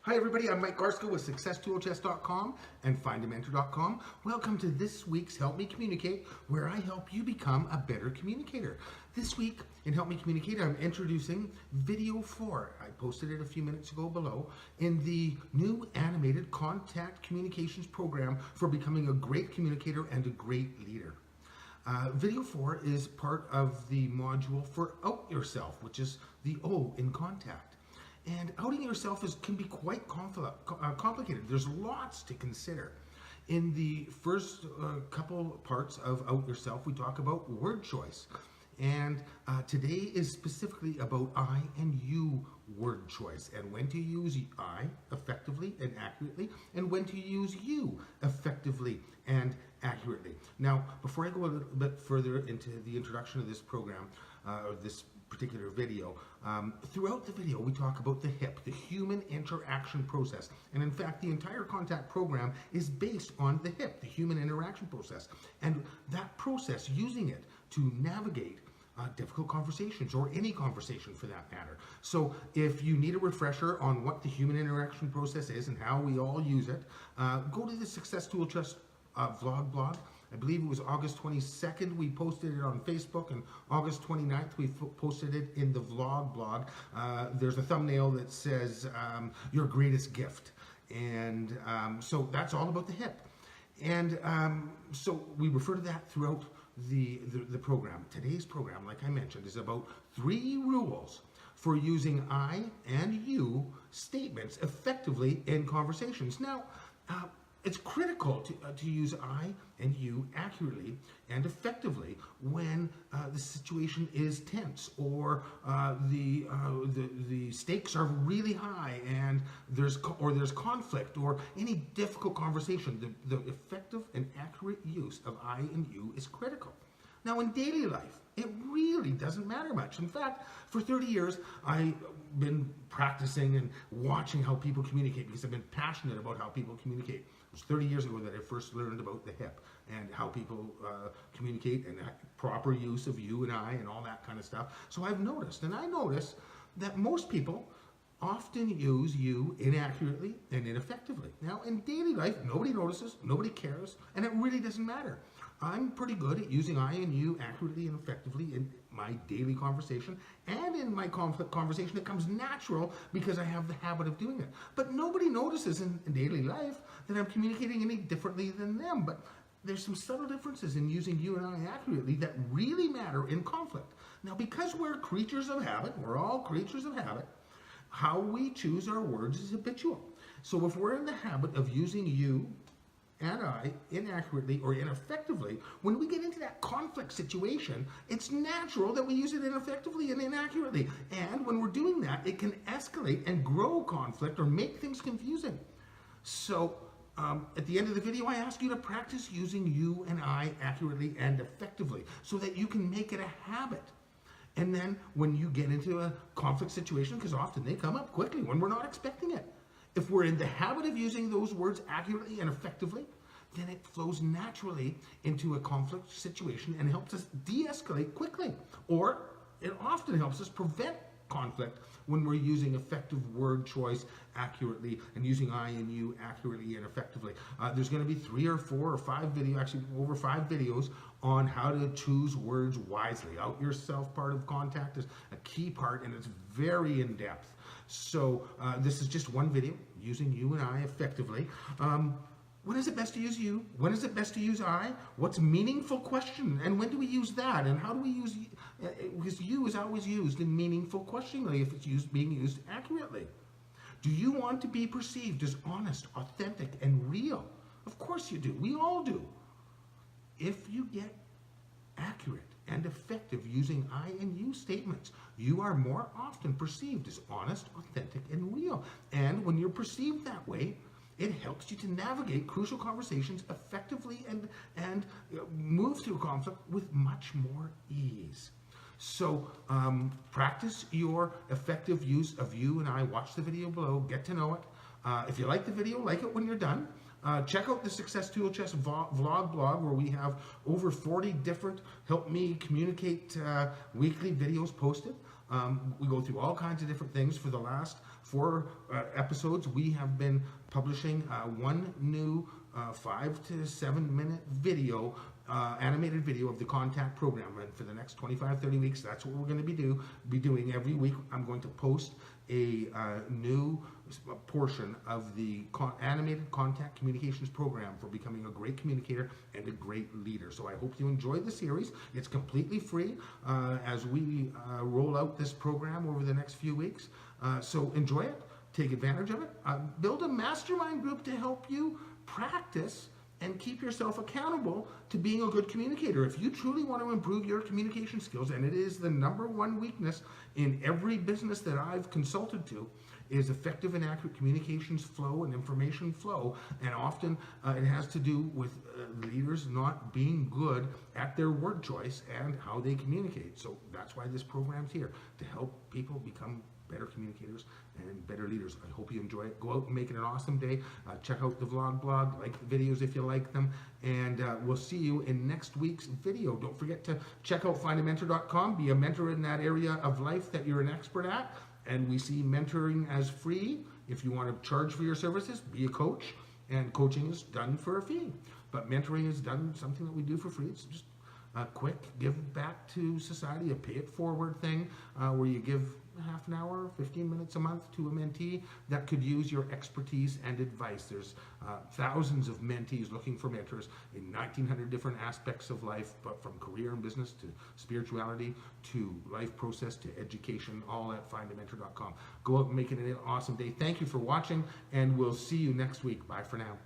Hi everybody, I'm Mike Garsko with SuccessToolChest.com and FindAMentor.com. Welcome to this week's Help Me Communicate, where I help you become a better communicator. This week in Help Me Communicate, I'm introducing video 4. I posted it a few minutes ago below in the new animated contact communications program for becoming a great communicator and a great leader. Video 4 is part of the module for Out Yourself, which is the O in contact. And outing yourself can be quite complicated. There's lots to consider. In the first couple parts of Out Yourself, we talk about word choice. And today is specifically about I and you word choice, and when to use I effectively and accurately, and when to use you effectively and accurately. Now, before I go a little bit further into the introduction of this program, or this particular video, throughout the video we talk about the HIP, the human interaction process. And in fact, the entire contact program is based on the HIP, the human interaction process. And that process, using it to navigate difficult conversations, or any conversation for that matter. So if you need a refresher on what the human interaction process is and how we all use it, go to the Success Tool Chest vlog blog. I believe it was August 22nd we posted it on Facebook, and August 29th we posted it in the vlog blog. There's a thumbnail that says your greatest gift, and so that's all about the HIP. And so we refer to that throughout the program. Today's program, like I mentioned, is about 3 rules for using I and you statements effectively in conversations. Now, it's critical to use I and you accurately and effectively when the situation is tense, or the stakes are really high, and there's conflict or any difficult conversation. The effective and accurate use of I and you is critical. Now, in daily life, it really doesn't matter much. In fact, for 30 years, I've been practicing and watching how people communicate because I've been passionate about how people communicate. It was 30 years ago that I first learned about the HIP and how people communicate, and proper use of you and I and all that kind of stuff. So I've noticed, and I notice that most people often use you inaccurately and ineffectively. Now, in daily life, nobody notices, nobody cares, and it really doesn't matter. I'm pretty good at using I and you accurately and effectively in my daily conversation, and in my conflict conversation. It comes natural because I have the habit of doing it. But nobody notices in daily life that I'm communicating any differently than them. But there's some subtle differences in using you and I accurately that really matter in conflict. Now, because we're creatures of habit, we're all creatures of habit, how we choose our words is habitual. So if we're in the habit of using you and I inaccurately or ineffectively, when we get into that conflict situation, it's natural that we use it ineffectively and inaccurately. And when we're doing that, it can escalate and grow conflict or make things confusing. So at the end of the video, I ask you to practice using you and I accurately and effectively so that you can make it a habit. And then when you get into a conflict situation, because often they come up quickly when we're not expecting it, if we're in the habit of using those words accurately and effectively, then it flows naturally into a conflict situation and helps us de-escalate quickly. Or it often helps us prevent conflict when we're using effective word choice accurately and using I and you accurately and effectively. There's going to be 3 or 4 or 5 videos, actually over 5 videos, on how to choose words wisely. Out Yourself part of contact is a key part, and it's very in-depth. So this is just one video, using you and I effectively. When is it best to use you? When is it best to use I? What's meaningful question? And when do we use that? And how do we use, because you is always used in meaningful questioningly if it's being used accurately. Do you want to be perceived as honest, authentic, and real? Of course you do. We all do. If you get accurate and effective using I and you statements, you are more often perceived as honest, authentic, and real. And when you're perceived that way, it helps you to navigate crucial conversations effectively and move through conflict with much more ease. So practice your effective use of you and I. Watch the video below, get to know it. If you like the video, like it when you're done. Check out the Success Tool Chest vlog blog, where we have over 40 different Help Me Communicate weekly videos posted. We go through all kinds of different things. For the last 4 episodes, we have been publishing one new 5 to 7 minute video, animated video of the contact program. And for the next 25-30 weeks, that's what we're going to be doing every week. I'm going to post a new portion of the animated contact communications program for becoming a great communicator and a great leader. So I hope you enjoyed the series. It's completely free as we roll out this program over the next few weeks. So enjoy it, take advantage of it, build a mastermind group to help you practice and keep yourself accountable to being a good communicator. If you truly want to improve your communication skills, and it is the #1 weakness in every business that I've consulted to, is effective and accurate communications flow and information flow. And often it has to do with leaders not being good at their word choice and how they communicate. So that's why this program's here, to help people become better communicators and better leaders. I hope you enjoy it. Go out and make it an awesome day. Check out the vlog blog, like the videos if you like them, and we'll see you in next week's video. Don't forget to check out findamentor.com. Be a mentor in that area of life that you're an expert at, and we see mentoring as free. If you want to charge for your services, be a coach, and coaching is done for a fee. But mentoring is done something that we do for free. It's just a quick give back to society, a pay it forward thing, where you give half an hour, 15 minutes a month to a mentee that could use your expertise and advice. There's thousands of mentees looking for mentors in 1,900 different aspects of life, but from career and business to spirituality to life process to education, all at findamentor.com. Go out and make it an awesome day. Thank you for watching, and we'll see you next week. Bye for now.